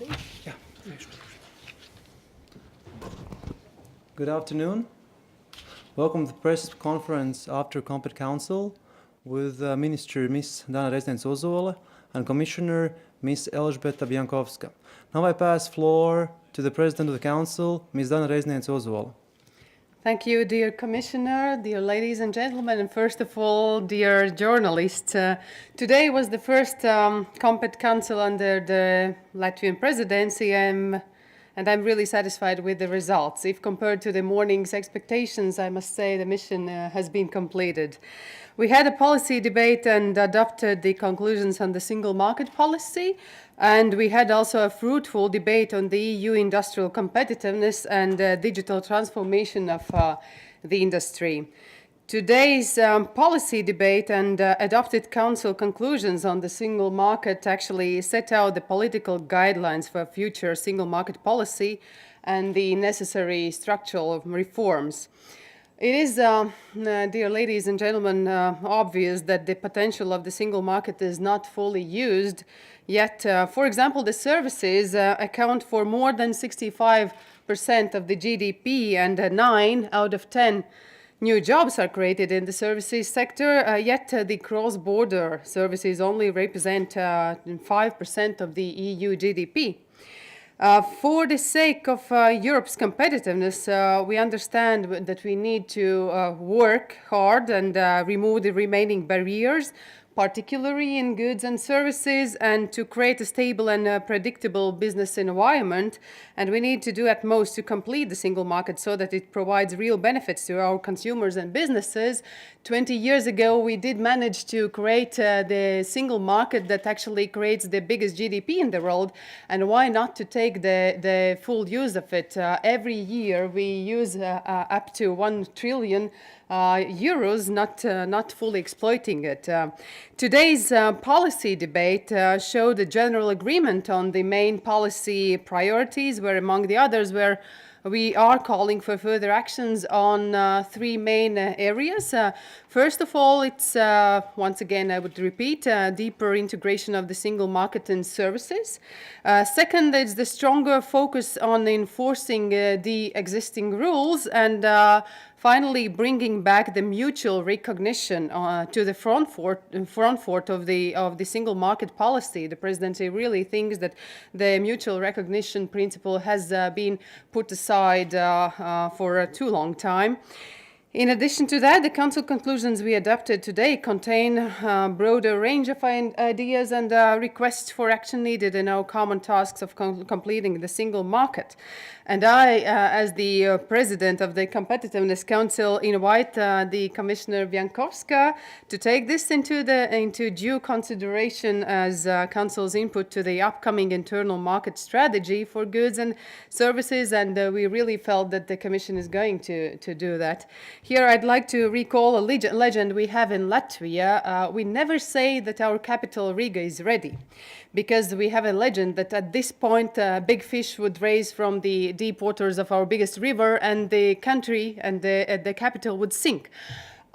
Yeah. Good afternoon. Welcome to the press conference after Compet Council with Minister Ms. Dana Reizniece-Ozola and Commissioner Ms. Elžbieta Biankowska. Now I pass floor to the President of the Council, Ms. Dana Reizniece-Ozola. Thank you, dear Commissioner, dear ladies and gentlemen, and first of all, dear journalists. Today was the first Compet Council under the Latvian presidency, and I'm really satisfied with the results. If compared to the morning's expectations, I must say the mission has been completed. We had a policy debate and adopted the conclusions on the single market policy, and we had also a fruitful debate on the EU industrial competitiveness and digital transformation of the industry. Today's policy debate and adopted council conclusions on the single market actually set out the political guidelines for future single market policy and the necessary structural reforms. It is, dear ladies and gentlemen, obvious that the potential of the single market is not fully used. Yet, for example, the services account for more than 65% of the GDP, and 9 out of 10 new jobs are created in the services sector, yet the cross-border services only represent 5% of the EU GDP. For the sake of Europe's competitiveness, we understand that we need to work hard and remove the remaining barriers, particularly in goods and services, and to create a stable and predictable business environment. And we need to do at most to complete the single market so that it provides real benefits to our consumers and businesses. 20 years ago, we did manage to create the single market that actually creates the biggest GDP in the world. And why not to take the full use of it? Every year, we use up to 1 trillion euros, not fully exploiting it. Today's policy debate showed a general agreement on the main policy priorities, where among the others were we are calling for further actions on 3 main areas. First of all, it's, once again, I would repeat, deeper integration of the single market and services. Second, it's the stronger focus on enforcing the existing rules. And finally, bringing back the mutual recognition to the front fort of the single market policy. The presidency really thinks that the mutual recognition principle has been put aside for a too long time. In addition to that, the Council conclusions we adopted today contain a broader range of ideas and requests for action needed in our common tasks of completing the single market. And I, as the President of the Competitiveness Council, invite the Commissioner Biankowska to take this into due consideration as Council's input to the upcoming internal market strategy for goods and services, and we really felt that the Commission is going to do that. Here I'd like to recall a legend we have in Latvia. We never say that our capital Riga is ready, because we have a legend that at this point big fish would raise from the deep waters of our biggest river, and the country and the capital would sink.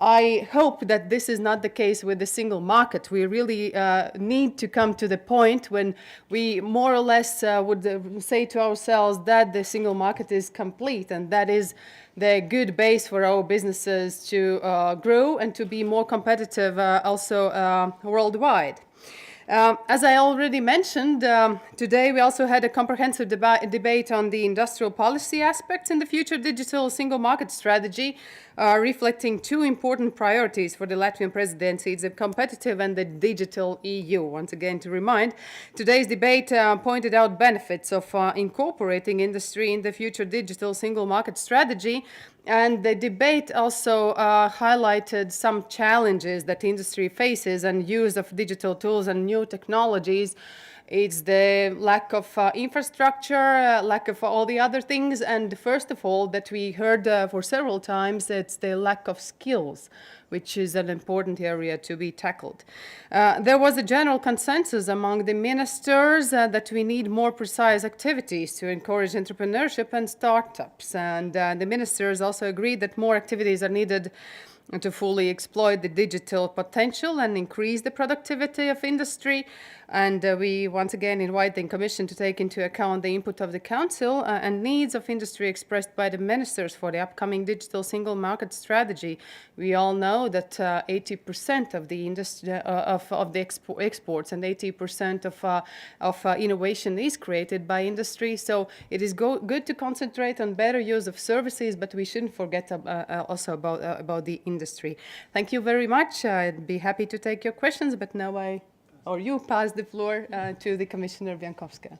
I hope that this is not the case with the single market. We really need to come to the point when we more or less would say to ourselves that the single market is complete, and that is the good base for our businesses to grow and to be more competitive also worldwide. As I already mentioned, today we also had a comprehensive debate on the industrial policy aspects in the future digital single market strategy, reflecting 2 important priorities for the Latvian presidency: the competitive and the digital EU. Once again, to remind, today's debate pointed out benefits of incorporating industry in the future digital single market strategy. And the debate also highlighted some challenges that industry faces and use of digital tools and new technologies. It's the lack of infrastructure, lack of all the other things, and first of all, that we heard for several times, it's the lack of skills, which is an important area to be tackled. There was a general consensus among the ministers that we need more precise activities to encourage entrepreneurship and startups, and the ministers also agreed that more activities are needed and to fully exploit the digital potential and increase the productivity of industry. And we once again invite the Commission to take into account the input of the Council and needs of industry expressed by the ministers for the upcoming digital single market strategy. We all know that 80% of the industry of the exports and 80% of innovation is created by industry. So it is good to concentrate on better use of services, but we shouldn't forget also about the industry. Thank you very much. I'd be happy to take your questions, but now you pass the floor to the Commissioner Biankowska.